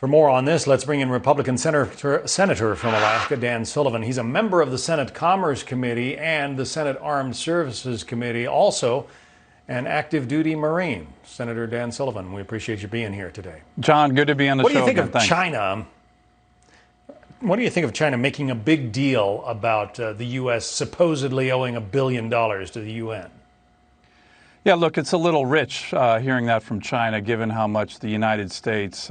For more on this, let's bring in Republican Senator from Alaska, Dan Sullivan. He's a member of the Senate Commerce Committee and the Senate Armed Services Committee, also an active duty Marine. Senator Dan Sullivan, we appreciate you being here today. John, good to be on the show. What do you think again. of China? What do you think of China making a big deal about the U.S. supposedly owing $1 billion to the UN? Yeah, look, it's a little rich hearing that from China, given how much the United States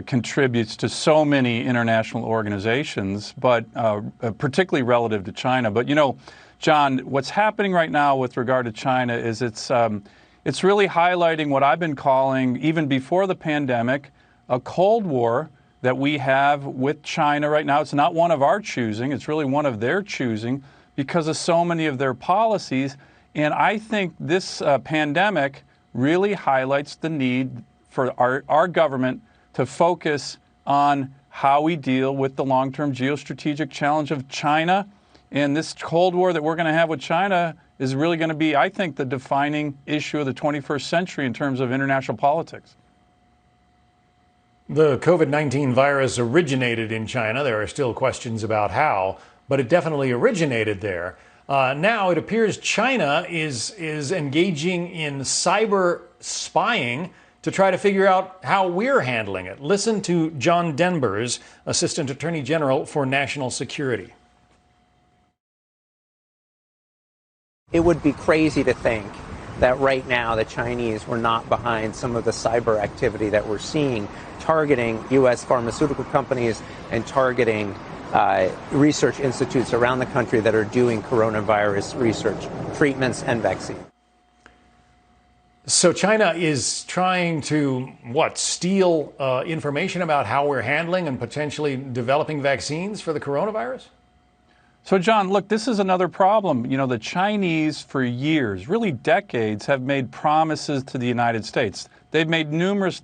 contributes to so many international organizations, but particularly relative to China. But, you know, John, what's happening right now with regard to China is it's really highlighting what I've been calling, even before the pandemic, a Cold War that we have with China right now. It's not one of our choosing. It's really one of their choosing because of so many of their policies. And I think this pandemic really highlights the need for our government to focus on how we deal with the long-term geostrategic challenge of China. And this Cold War that we're going to have with China is really going to be, I think, the defining issue of the 21st century in terms of international politics. The COVID-19 virus originated in China. There are still questions about how, but it definitely originated there. Now it appears China is engaging in cyber spying to try to figure out how we're handling it. Listen to John Denvers, Assistant Attorney General for National Security. It would be crazy to think that right now the Chinese were not behind some of the cyber activity that we're seeing, targeting U.S. pharmaceutical companies and targeting research institutes around the country that are doing coronavirus research, treatments, and vaccines. So China is trying to, steal information about how we're handling and potentially developing vaccines for the coronavirus? So, John, look, this is another problem. You know, the Chinese for years, really decades, have made promises to the United States. They've made numerous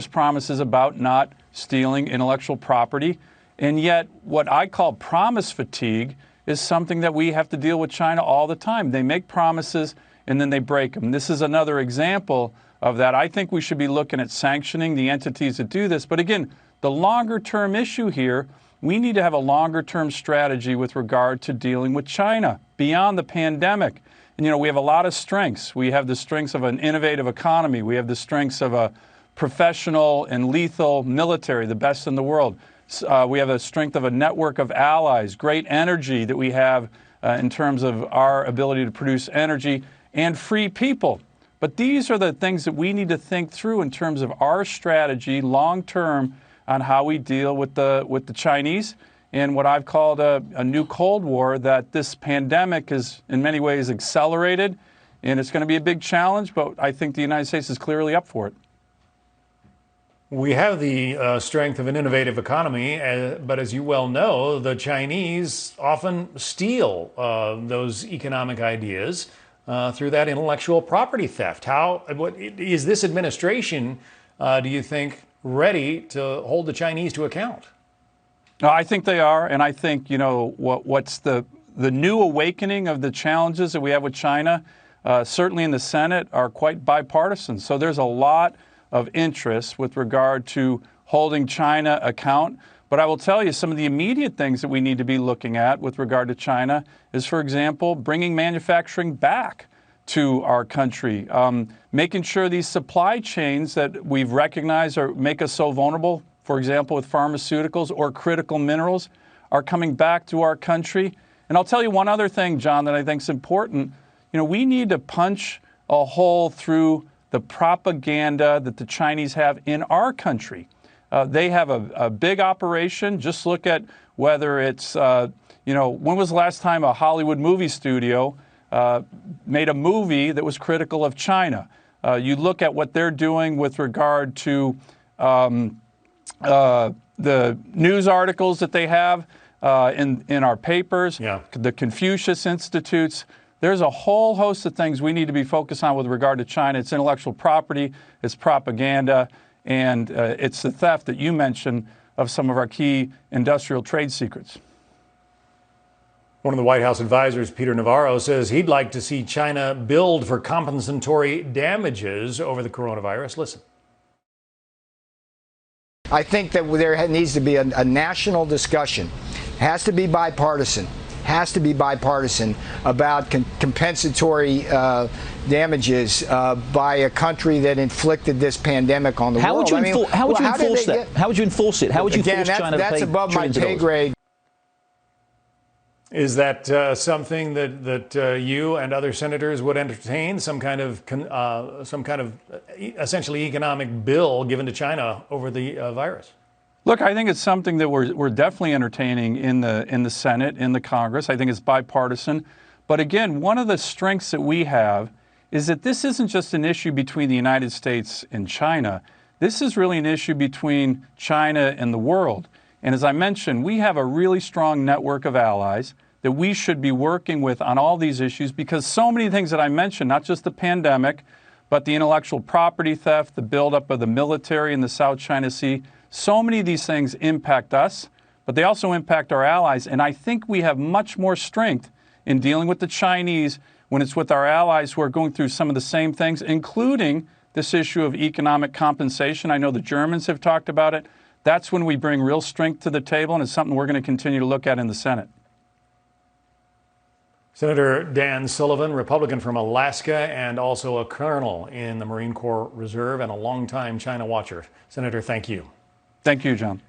promises about not stealing intellectual property. And yet what I call promise fatigue is something that we have to deal with China all the time. They make promises and then they break them. This is another example of that. I think we should be looking at sanctioning the entities that do this. But again, the longer term issue here, we need to have a longer term strategy with regard to dealing with China beyond the pandemic. And, you know, we have a lot of strengths. We have the strengths of an innovative economy. We have the strengths of a professional and lethal military, the best in the world. We have the strength of a network of allies, great energy that we have in terms of our ability to produce energy, and free people. But these are the things that we need to think through in terms of our strategy long term on how we deal with the Chinese and what I've called a new Cold War that this pandemic is in many ways accelerated, and it's going to be a big challenge, but I think the United States is clearly up for it. We have the strength of an innovative economy, but as you well know, the Chinese often steal those economic ideas through that intellectual property theft. What is this administration, do you think, ready to hold the Chinese to account? No, I think they are, and I think, you know, what's the new awakening of the challenges that we have with China, certainly in the Senate, are quite bipartisan. So there's a lot of interest with regard to holding China account. But I will tell you, some of the immediate things that we need to be looking at with regard to China is, for example, bringing manufacturing back to our country, making sure these supply chains that we've recognized make us so vulnerable, for example, with pharmaceuticals or critical minerals, are coming back to our country. And I'll tell you one other thing, John, that I think is important. You know, we need to punch a hole through the propaganda that the Chinese have in our country. They have a big operation. Just look at whether it's, when was the last time a Hollywood movie studio made a movie that was critical of China? You look at what they're doing with regard to the news articles that they have in our papers, the Confucius Institutes. There's a whole host of things we need to be focused on with regard to China. It's intellectual property, it's propaganda, and it's the theft that you mentioned of some of our key industrial trade secrets. One of the White House advisors, Peter Navarro, says he'd like to see China billed for compensatory damages over the coronavirus. Listen. I think that there needs to be a national discussion. Has to be bipartisan. Has to be bipartisan about compensatory damages by a country that inflicted this pandemic on the world. How would you enforce that? How would you enforce it? How would you force China to pay that's above my pay grade. Is that something that you and other senators would entertain? Some kind of essentially economic bill given to China over the virus? Look, I think it's something that we're definitely entertaining in the Senate, in the Congress. I think it's bipartisan. But again, one of the strengths that we have is that this isn't just an issue between the United States and China. This is really an issue between China and the world. And as I mentioned, we have a really strong network of allies that we should be working with on all these issues, because so many things that I mentioned, not just the pandemic, but the intellectual property theft, the buildup of the military in the South China Sea, so many of these things impact us, but they also impact our allies. And I think we have much more strength in dealing with the Chinese when it's with our allies who are going through some of the same things, including this issue of economic compensation. I know the Germans have talked about it. That's when we bring real strength to the table, and it's something we're going to continue to look at in the Senate. Senator Dan Sullivan, Republican from Alaska and also a colonel in the Marine Corps Reserve and a longtime China watcher. Senator, thank you. Thank you, John.